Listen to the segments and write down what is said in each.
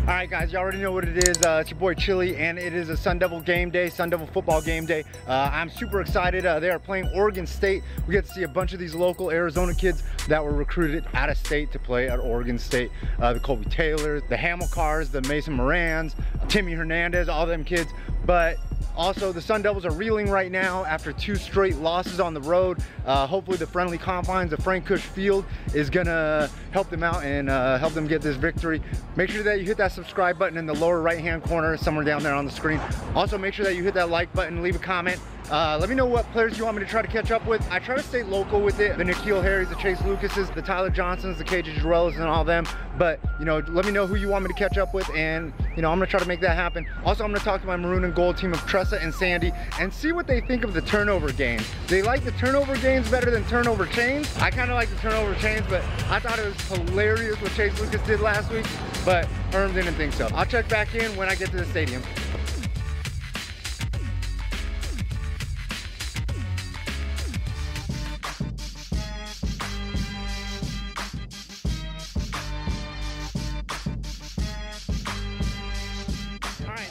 All right, guys, you already know what it is. It's your boy Chili, and it is a Sun Devil game day, Sun Devil football game day. I'm super excited. They are playing Oregon State. We get to see a bunch of these local Arizona kids that were recruited out of state to play at Oregon State. The Colby Taylors, the Hamilcars, the Mason Morans, Timmy Hernandez, all them kids. But also, the Sun Devils are reeling right now after 2 straight losses on the road. Hopefully the friendly confines of Frank Kush Field is gonna help them out and help them get this victory. Make sure that you hit that subscribe button in the lower right-hand corner, somewhere down there on the screen. Also, make sure that you hit that like button, leave a comment. Let me know what players you want me to try to catch up with. I try to stay local with it. The N'Keal Harrys, the Chase Lucases, the Tyler Johnsons, the KJ Jarrellas, and all them. But, you know, let me know who you want me to catch up with, and, you know, I'm gonna try to make that happen. Also, I'm gonna talk to my maroon and gold team of Tressa and Sandy and see what they think of the turnover games. They like the turnover games better than turnover chains. I kind of like the turnover chains, but I thought it was hilarious what Chase Lucas did last week, but Herm didn't think so. I'll check back in when I get to the stadium.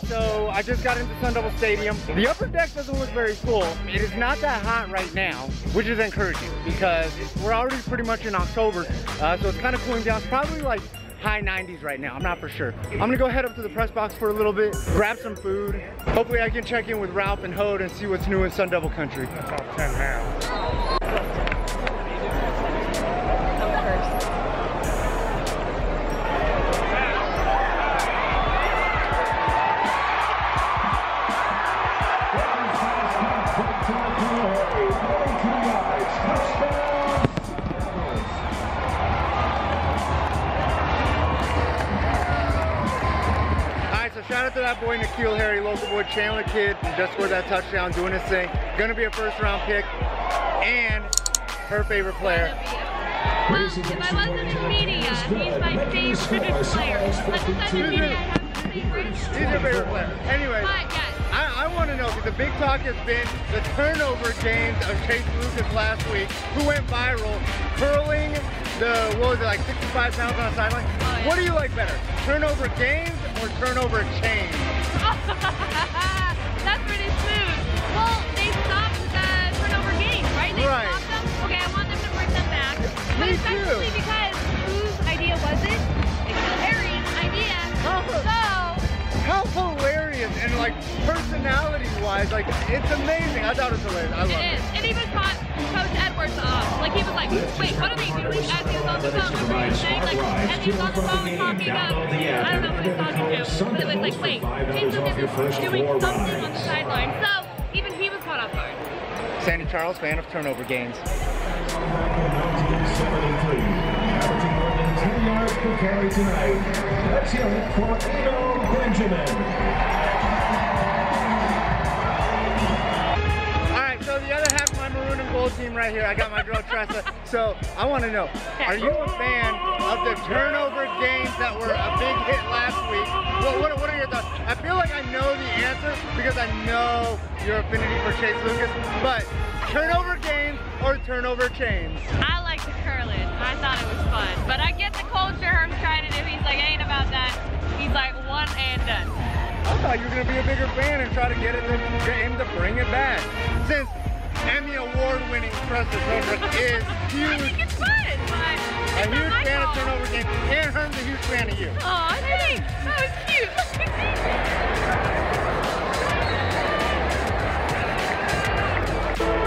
So I just got into Sun Devil Stadium. The upper deck doesn't look very full. It is not that hot right now, which is encouraging because we're already pretty much in October, so it's kind of cooling down. It's probably like high 90s right now. I'm not for sure. I'm gonna go head up to the press box for a little bit, grab some food. Hopefully I can check in with Ralph and Hode and see what's new in Sun Devil country. About 10 now. Shout out to that boy N'Keal Harry, local boy Chandler kid, who just scored that touchdown, doing his thing. Gonna be a first-round pick, and her favorite player. Well, if I wasn't in media, he's my favorite player. Like, besides in media, I have favorites. He's your favorite player. Anyway, yes. I want to know, because the big talk has been the turnover games of Chase Lucas last week, who went viral, curling the, what was it, like 65 pounds on a sideline? Oh, yeah. What do you like better, turnover games or turnover chains? That's pretty smooth. Well, they stopped the turnover games, right? They stopped them. Okay, I want them to bring them back. But especially because whose idea was it? N'Keal Harry's idea. How hilarious, and like personality-wise, like it's amazing. I thought it was hilarious. I love it. It is. It even caught Coach Edwards off. Like he was like, wait, what are they doing? As he was on the phone, remember he was saying, like, as he was on the phone talking up, I don't know who he was talking to, but it was like, wait, Chase Lucas is doing something on the sideline. So even he was caught off guard. Sandy Charles, fan of turnover games. 1973, averaging more than 10 yards per carry tonight. Let's hear it for Eno Benjamin. Alright, so the other half of my maroon and gold team right here, I got my girl Tressa. So I want to know, are you a fan of the turnover games that were a big hit last week? What are your thoughts? I feel like I know the answer because I know your affinity for Chase Lucas, but turnover games or turnover chains? I like the curling. I thought it was fun. But I get the culture Herm's trying to do. He's like, ain't about that. He's like, one and done. I thought you were going to be a bigger fan and try to get it game to bring it back. Since Emmy award-winning Tressa is huge. I think it's fun. But a huge fan of turnover games. And Herm's a huge fan of you. Aw, thanks. That was cute.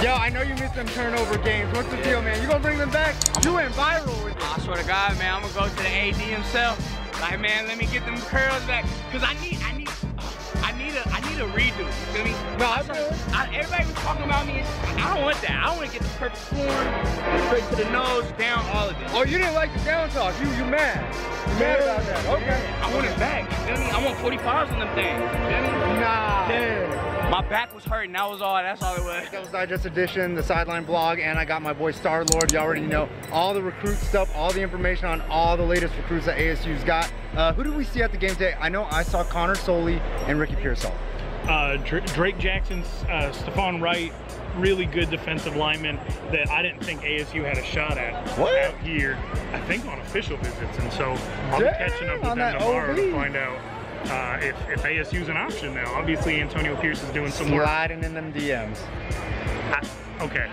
Yo, I know you missed them turnover games. What's the deal, man? You gonna bring them back? You went viral with it. I swear to God, man, I'm gonna go to the AD himself. Like, man, let me get them curls back, cause I need a redo. You feel me? No, I feel it. Everybody was talking about me. I don't want that. I want to get the perfect form, straight to the nose, down, all of it. Oh, you didn't like the down talk. You mad? You mad about that? Okay. I want it back. You feel me? I want 45s on them things. You feel me? Nah. Yeah. My back was hurting. That was all. That's all it was. That was Digest Edition, the Sideline blog, and I got my boy Star Lord. You already know all the recruit stuff, all the information on all the latest recruits that ASU's got. Who did we see at the game today? I know I saw Connor Soley and Ricky Pearsall. Drake Jackson, Stephon Wright, really good defensive linemen that I didn't think ASU had a shot at out here, I think on official visits. And so I'll be catching up with them tomorrow to find out if ASU's an option now. Obviously, Antonio Pierce is doing some work. Sliding in them DMs. Okay.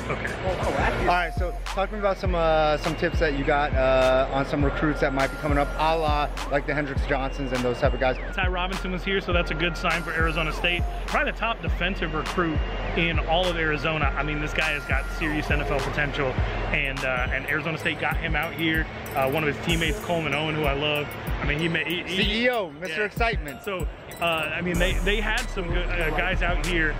All right, so talk to me about some tips that you got on some recruits that might be coming up, a la like the Hendricks Johnsons and those type of guys. Ty Robinson was here, so that's a good sign for Arizona State. Probably the top defensive recruit in all of Arizona. I mean, this guy has got serious NFL potential, and Arizona State got him out here. One of his teammates, Coleman Owen, who I love. I mean, he CEO, Mr. Yeah. Excitement. So, I mean, they had some good guys out here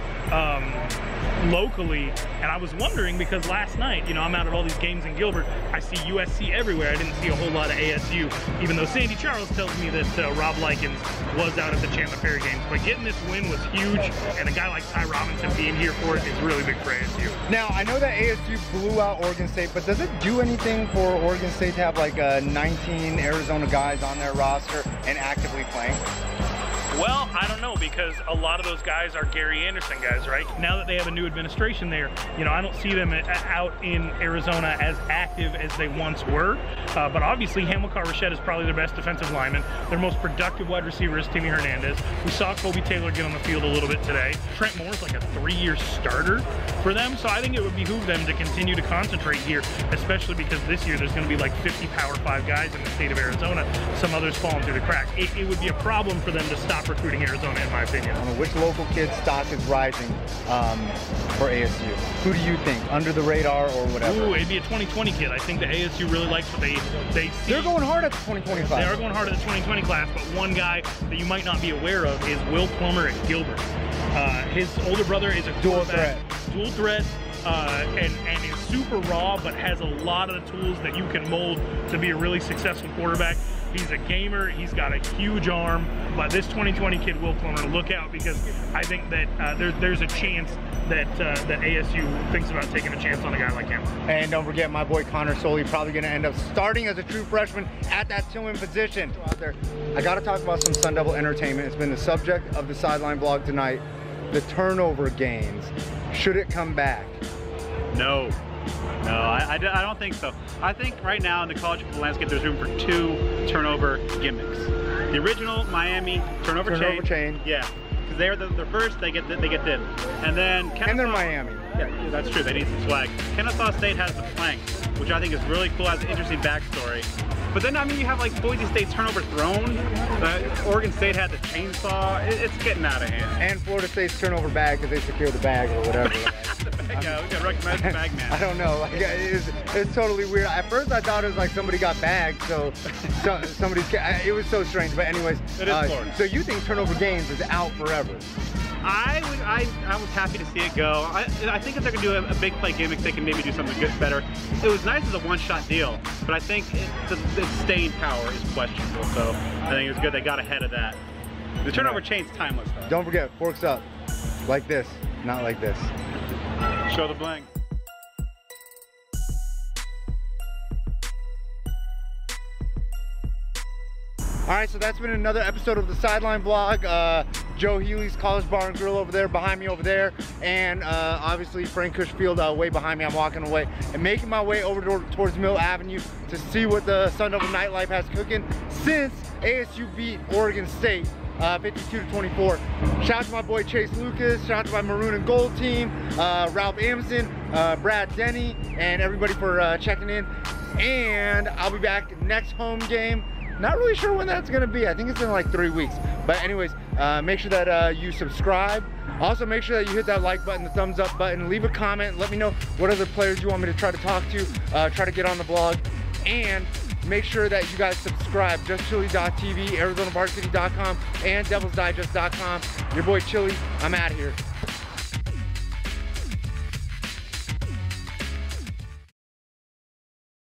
locally, and I was wondering because last night, you know, I'm out at all these games in Gilbert, I see USC everywhere. I didn't see a whole lot of ASU, even though Sandy Charles tells me that Rob Likens was out at the Chandler Perry games. But getting this win was huge, and a guy like Ty Robinson being here for it is really big for ASU. Now, I know that ASU blew out Oregon State, but does it do anything for Oregon State to have like 19 Arizona guys on their roster and actively playing? Well, I don't know, because a lot of those guys are Gary Anderson guys, right? Now that they have a new administration there, you know, I don't see them out in Arizona as active as they once were. But obviously, Hamilcar Rashad is probably their best defensive lineman. Their most productive wide receiver is Timmy Hernandez. We saw Kobe Taylor get on the field a little bit today. Trent Moore's like a 3-year starter for them, so I think it would behoove them to continue to concentrate here, especially because this year there's going to be like 50 Power 5 guys in the state of Arizona. Some others falling through the cracks. It would be a problem for them to stop recruiting Arizona, in my opinion. I don't know which local kid stock is rising for ASU. Who do you think? Under the radar or whatever? Ooh, it'd be a 2020 kid. I think the ASU really likes what they see. They're going hard at the 2020 class. They are going hard at the 2020 class, but one guy that you might not be aware of is Will Plummer at Gilbert. His older brother is a dual threat, and is super raw, but has a lot of the tools that you can mold to be a really successful quarterback. He's a gamer, he's got a huge arm, but this 2020 kid, Will Plummer, look out, because I think that there's a chance that ASU thinks about taking a chance on a guy like him. And don't forget my boy Connor Soley, probably going to end up starting as a true freshman at that Tillman position. Out there, I got to talk about some Sun Devil entertainment. It's been the subject of the Sideline blog tonight. The turnover games. Should it come back? No, I don't think so. I think right now in the college football landscape, there's room for 2 turnover gimmicks. The original Miami turnover chain. Yeah, because they're the first, they get them. And then they're Miami. Yeah, that's true. They need some swag. Kennesaw State has the flank, which I think is really cool. Has an interesting backstory. But then, I mean, you have like Boise State turnover thrown. Oregon State had the chainsaw. It's getting out of hand. And Florida State's turnover bag because they secure the bag or whatever. The bag, yeah, we gotta recognize the bag man. I don't know. Like, it's totally weird. At first, I thought it was like somebody got bagged, so somebody's. It was so strange. But anyways, it is Florida. So you think turnover games is out forever? I was happy to see it go. I think if they're gonna do a big play gimmick, they can maybe do something good, better. It was nice as a one-shot deal, but I think the staying power is questionable. So I think it was good they got ahead of that. The turnover chain's timeless, though. Don't forget, forks up, like this, not like this. Show the bling. All right, so that's been another episode of the Sideline Vlog. Joe Healy's College Bar and Grill over there, behind me over there, and obviously Frank Kush Field way behind me. I'm walking away and making my way over towards Mill Avenue to see what the Sun Devil nightlife has cooking since ASU beat Oregon State 52-24. Shout out to my boy Chase Lucas, shout out to my Maroon and Gold team, Ralph Amson, Brad Denny, and everybody for checking in. And I'll be back next home game. Not really sure when that's gonna be. I think it's in like 3 weeks. But anyways, make sure that you subscribe. Also make sure that you hit that like button, the thumbs up button, leave a comment, let me know what other players you want me to try to talk to, try to get on the blog. And make sure that you guys subscribe, JustChili.tv, ArizonaVarsity.com, and DevilsDigest.com. Your boy Chili, I'm out of here.